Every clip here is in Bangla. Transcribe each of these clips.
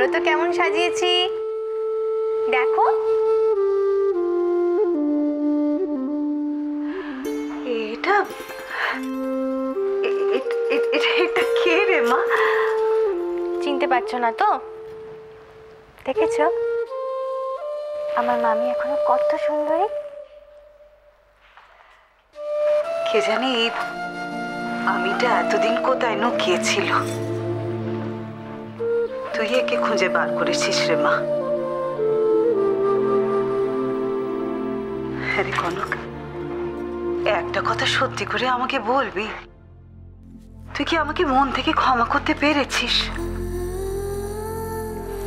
বলো তো কেমন সাজিয়েছি, দেখো। এটা এটা কে রে মা? চিনতে পারছো না তো? দেখেছো আমার মামি এখনো কত সুন্দরী। কে জানি আমিটা এতদিন কোথায় লুকিয়েছিল। তুই একে খুঁজে বার করেছিস রে মা। আরে কনক, একটা কথা সত্যি করে আমাকে বলবি, তুই কি আমাকে মন থেকে ক্ষমা করতে পেরেছিস?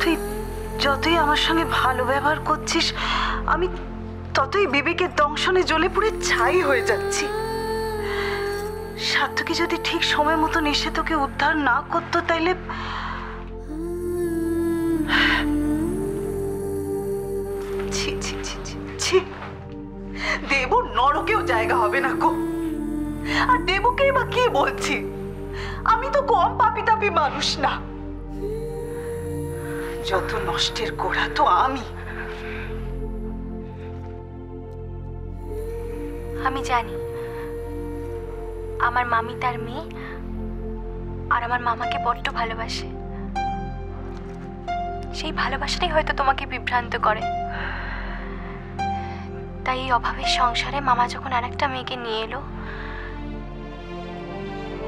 তুই যতই আমার সঙ্গে ভালো ব্যবহার করছিস, আমি ততই বিবেকের দংশনে জ্বলে পুড়ে ছাই হয়ে যাচ্ছি। সার্থকী যদি ঠিক সময় মতন এসে তোকে উদ্ধার না করতো, তাইলে ছি ছি ছি ছি ছি, দেব নরকেও জায়গা হবে না গো। আর দেবকেই বা কি বলছি, আমি তো কম পাপি তাপি মানুষ না। যত নষ্টের গোড়া তো আমি। আমি জানি আমার মামি তার মেয়ে আর আমার মামাকে বড্ড ভালোবাসে। সেই ভালোবাসাটাই হয়তো তোমাকে বিভ্রান্ত করে। তাই এই অভাবের সংসারে মামা যখন আরেকটা মেয়েকে নিয়ে এলো,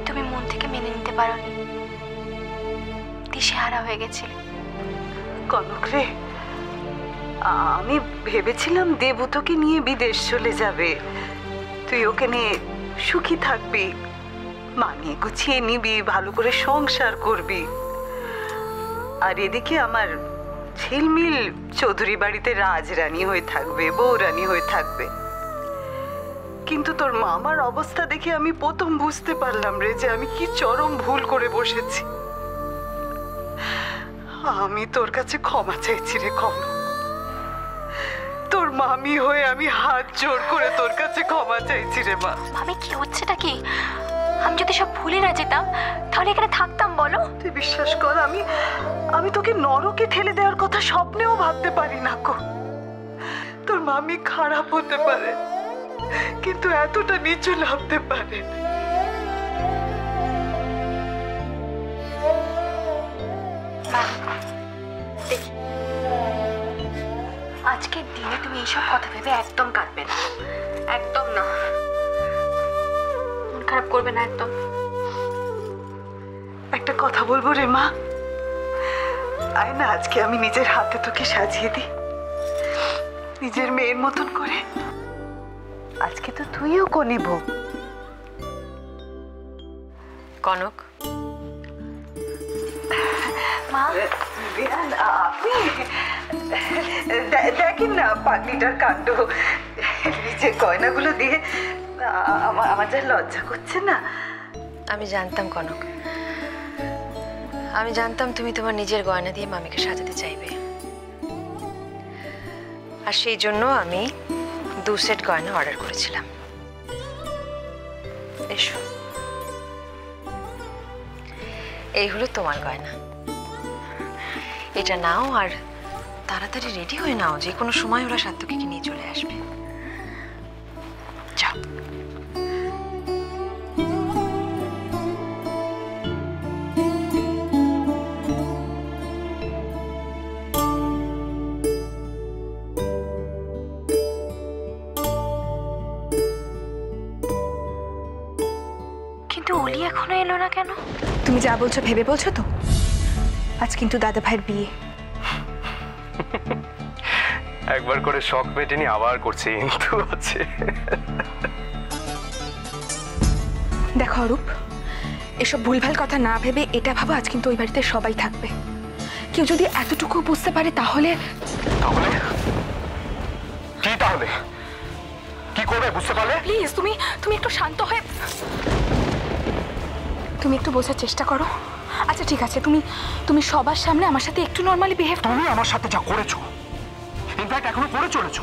তুমি মন থেকে মেনে নিতে পারোনি, দিশেহারা হয়ে গেছিলে। কনক রে, আমি ভেবেছিলাম দেবু তোকে নিয়ে বিদেশ চলে যাবে, তুই ওকে নিয়ে সুখী থাকবি, মানিয়ে গুছিয়ে নিবি, ভালো করে সংসার করবি। আর এদিকে আমার ঝিলমিল চৌধুরী বাড়িতে রাজরানী হয়ে থাকবে, বউরানী হয়ে থাকবে। কিন্তু তোর মামার অবস্থা দেখে আমি প্রথম বুঝতে পারলাম রে, যে আমি কি চরম ভুল করে বসেছি। আমি তোর কাছে ক্ষমা চাইছি রে কনক। তোর মামি হয়ে আমি হাত জোর করে তোর কাছে ক্ষমা চাইছি রে মা। মামি কি হচ্ছেটা কি? আমি যদি সব ভুলে না যেতাম তাহলে এখানে থাকতাম বলো? তুই বিশ্বাস কর, আমি তোকে নরকে ঠেলে দেওয়ার কথা স্বপ্নেও ভাবতে পারি না গো। তোর মামি খারাপ হতে পারে, কিন্তু এতটা নিচু নামতে পারে না। আজকের দিনে তুমি এইসব কথা ভেবে একদম কাঁদবে না, একদম না। মন খারাপ করবে না একদম। একটা কথা বলবো রে মা, আয় না আজকে আমি নিজের হাতে তোকে সাজিয়ে দিই, নিজের মেয়ের মতন করে। আজকে তো তুইও কোনে বউ। কনক, মা আপনি দেখেন না পাগলিটার কাণ্ড, নিজের গয়নাগুলো দিয়ে আমার যা লজ্জা করছে না। আমি জানতাম কনক, আমি জানতাম তুমি তোমার নিজের গয়না দিয়ে মামিকে সাজাতে চাইবে, আর সেই জন্য আমি 2 সেট গয়না অর্ডার করেছিলাম। এসো, এই হলো তোমার গয়না। এটা নাও আর তাড়াতাড়ি রেডি হয়ে নাও, যে কোনো সময় ওরা সার্থকীকে নিয়ে চলে আসবে। যাও। কিন্তু অলি এখনো এলো না কেন? তুমি যা বলছো ভেবে বলছো তো? আজ কিন্তু দাদা ভাইয়ের বিয়ে। একবার করে শখ মেটেনি, আবার করছে কিন্তু আছে। দেখো অরূপ, এসব ভুলভাল কথা না ভেবে এটা ভাবো, আজ কিন্তু ওই বাড়িতে সবাই থাকবে। কেউ যদি এতটুকু বুঝতে পারে তাহলে তাহলে কি? তাহলে কি করবে বুঝতে পারলে? প্লিজ তুমি একটু শান্ত হয়ে তুমি একটু বোঝার চেষ্টা করো। আচ্ছা ঠিক আছে, তুমি সবার সামনে আমার সাথে একটু নর্মালি বিহেভ। তুমি আমার সাথে যা করেছো, ইনফ্যাক্ট এখনো করে চলেছো,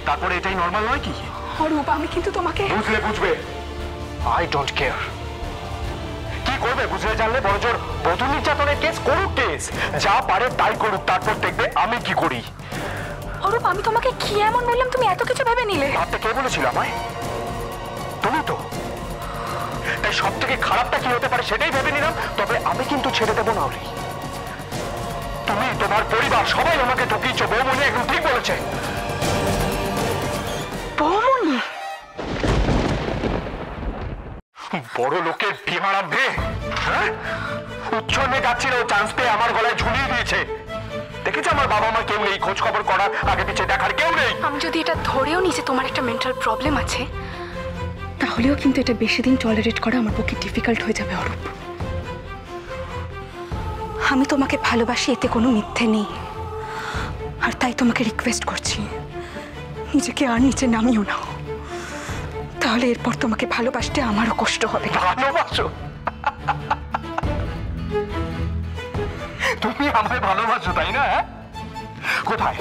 তারপরে এটাই নর্মাল নয় কি? অরূপ, আমি কিন্তু তোমাকে বুঝলে বুঝবে, আই ডোন্ট কেয়ার। কি করবে বুঝলে জানলে? বড় জোর বধূ নির্যাতনের কেস করুক, কেস যা পারে তাই করুক, তারপর দেখবে আমি কি করি। অরূপ, আমি তোমাকে কি এমন বললাম তুমি এত কিছু ভেবে নিলে? ভাবতে কে বলেছিল আমায়? তুমি তো। তাই সব থেকে খারাপটা কি হতে পারে সেটাই ভেবে নিলাম। তবে আমি কিন্তু ছেড়ে দেবো না অলি। তুমি, তোমার পরিবার সবাই আমাকে ঠকিয়েছো। বৌমনি একদম ঠিক বলেছে। বৌমনি? বড় লোকের বিহারা মেয়ে, হ্যাঁ? উচ্ছন্নে যাচ্ছিল, চান্স পেয়ে আমার গলায় ঝুলিয়ে দিয়েছে। দেখেছে আমার বাবা মা কেউ নেই, খোঁজ খবর করার, আগে পিছিয়ে দেখার কেউ নেই। আমি যদি এটা ধরেও নিই যে তোমার একটা মেন্টাল প্রবলেম আছে, তাহলেও কিন্তু এটা বেশি দিন টলারেট করা আমার পক্ষে ডিফিকাল্ট হয়ে যাবে অরূপ। আমি তোমাকে ভালোবাসি, এতে কোনো মিথ্যে নেই। আর তাই তোমাকে রিকোয়েস্ট করছি, নিজেকে আর নিচে নামিও না, তাহলে এরপর তোমাকে ভালোবাসতে আমারও কষ্ট হবে। ভালোবাসো? তুমি আমায় ভালোবাসো, তাই না? কোথায়?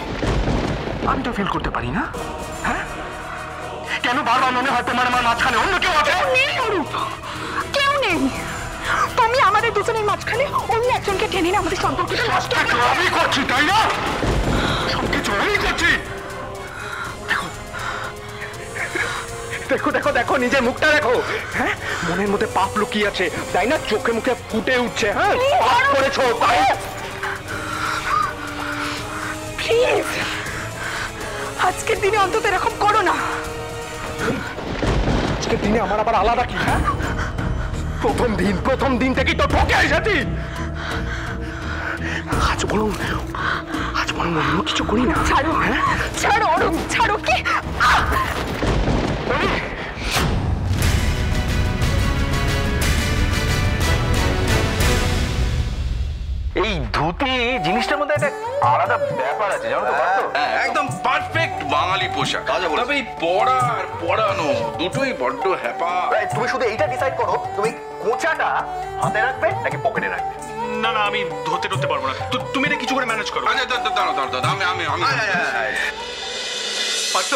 আমি তো ফিল করতে পারি না। হ্যাঁ, কেন বারবার মনে হয় তোমার আমার মাঝখানে অন্য কেউ আছে? নেই অরূপ, কেউ নেই। তুমি আমাদের দুজনের মাঝখানে অন্য একজনকে টেনে না আমাদের সম্পর্কটা নষ্ট সবকিছু আমি করছি, তাই না? সবকিছু আমি করছি। দেখো দেখো দেখো, নিজের মুখটা দেখো। হ্যাঁ, মনের মধ্যে পাপ লুকিয়ে আছে, তাই না? চোখে মুখে ফুটে উঠছে। হ্যাঁ, পাপ করেছো, তাই? প্লিজ, আজকের দিনে অন্তত এরকম করো না। আজকের দিনে আমার আবার আলাদা কি? হ্যাঁ, প্রথম দিন থেকেই তো ঠকে এসেছি। আজ বলুন অন্য কিছু করি না। ছাড়ো, ছাড়ো অরুণ, ছাড়ো। কি এই ধুতি জিনিসটার মধ্যে একটা আলাদা ব্যাপার আছে, জানো তো? একদম পারফেক্ট বাঙালি পোশাক। তবে এই পড়া আর পড়ানো দুটোই বড্ড হ্যাপা। তুমি শুধু এইটা ডিসাইড করো, তুমি কোঁচাটা হাতে রাখবে নাকি পকেটে রাখবে। না না, আমি ধরতে পারবো না। তুমি এটা কিছু করে ম্যানেজ করো। আচ্ছা দাঁড়াও, আমি পার্থ,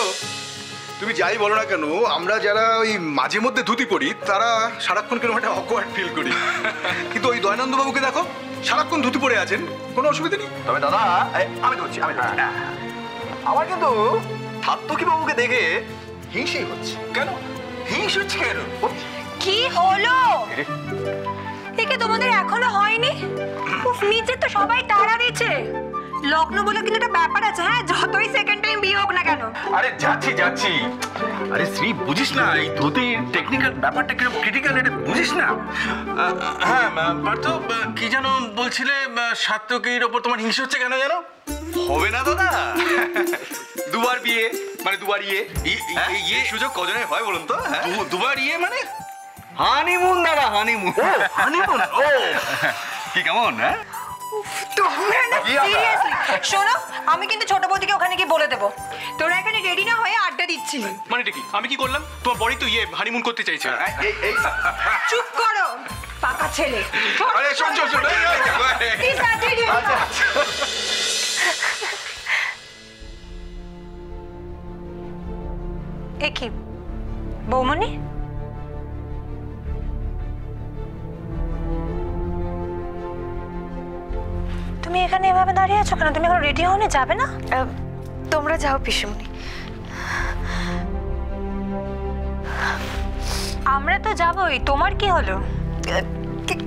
তুমি যাই বলো না কেন, আমরা যারা ওই মাঝে মধ্যে ধুতি পরি তারা সারাক্ষণ কেন একটা অকওয়ার্ড ফিল করি। কিন্তু ওই দয়ানন্দ বাবুকে দেখো, সারাক্ষণ ধুতি পরে আছেন, কোনো অসুবিধা নেই। তবে দাদা, আমি ধরছি। আমার কিন্তু সাত্তকী বাবুকে দেখে হিংসে হচ্ছে। কেন হিংস হচ্ছে কেন? কি হলো? একে তোমাদের এখনো হয়নি? উফ, নিচে তো সবাই তাড়া দিচ্ছে। লগ্ন বলে কিন্তু একটা ব্যাপার আছে। হ্যাঁ, যতই সেকেন্ড টাইম বিয়ে হোক না কেন। আরে যাচ্ছি। আরে শ্রী, বুঝিস না এই ধুতির টেকনিক্যাল ব্যাপারটা কিরকম ক্রিটিক্যাল, এটা বুঝিস না? হ্যাঁ পার্থ, কি যেন বলছিলে, সাত্তকীর ওপর তোমার হিংসা হচ্ছে কেন জানো? হবে না দাদা, দুবার বিয়ে মানে দুবার ইয়ে সুযোগ কজনের হয় বলুন তো? দুবার ইয়ে মানে হানিমুন দাদা, হানিমুন। হানিমুন? ও কি কেমন? হ্যাঁ, তোমরা না সিরিয়াসলি শোনো, আমি কিন্তু ছোট বৌদিকে ওখানে গিয়ে বলে দেবো তোরা এখানে রেডি না হয়ে আড্ডা দিচ্ছিলি। মানে কি? আমি কি করলাম? তোমার বড়ি তো হানিমুন করতে চাইছে। চুপ করো পাকা ছেলে। আরে শোন Please, আড্ডা দিও না। এ কি বৌমনি? তুমি এখানে এভাবে দাঁড়িয়ে আছো কেন? তুমি এখন রেডি হওনি, যাবে না? তোমরা যাও পিসুমনি। আমরা তো যাবোই, তোমার কি হলো?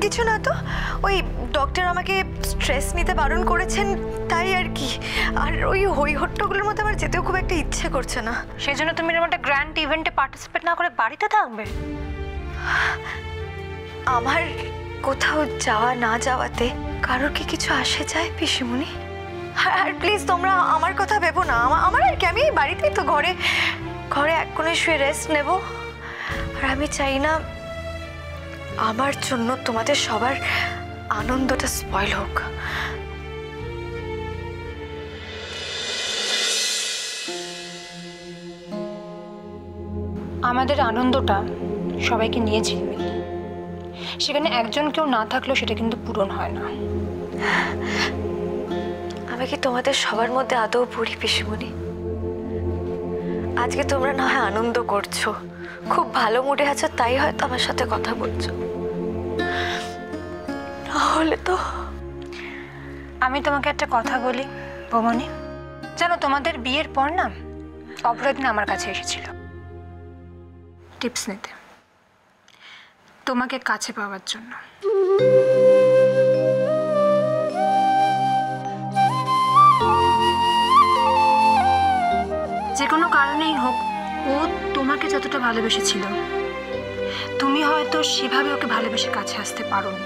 কিছু না তো, ওই ডক্টর আমাকে স্ট্রেস নিতে বারণ করেছেন, তাই আর কি। আর ওই হইহট্টগুলোর মধ্যে আমার যেতেও খুব একটা ইচ্ছে করছে না। সেজন্য তুমি এরকম একটা গ্র্যান্ড ইভেন্টে পার্টিসিপেট না করে বাড়িতে থাকবে? আমার কোথাও যাওয়া না যাওয়াতে কারোর কি কিছু আসে যায় পিসিমণি? আর প্লিজ তোমরা আমার কথা ভেবো না। আমার আর কি, আমি এই বাড়িতেই তো, ঘরে এক কোণে শুয়ে রেস্ট নেব। আর আমি চাই না আমার জন্য তোমাদের সবার আনন্দটা স্পয়েল হোক। আমাদের আনন্দটা সবাইকে নিয়ে ঝিলমিল, সেখানে একজন কেউ না থাকলেও সেটা কিন্তু পূরণ হয় না। আমি কি তোমাদের সবার মধ্যে আদৌ পড়ি পিসিমণি? আজকে তোমরা না হয় আনন্দ করছো, খুব ভালো মুডে আছো, তাই হয়তো আমার সাথে কথা বলছো। তাহলে তো আমি তোমাকে একটা কথা বলি বৌমনি, জানো তোমাদের বিয়ের পর না অপরাধ না আমার কাছে এসেছিল টিপস নিতে, তোমাকে কাছে পাওয়ার জন্য। যে কোনো কারণেই হোক ও তোমাকে যতটা ভালোবেসেছিল তুমি হয়তো সেভাবে ওকে ভালোবেসে কাছে আসতে পারোনি।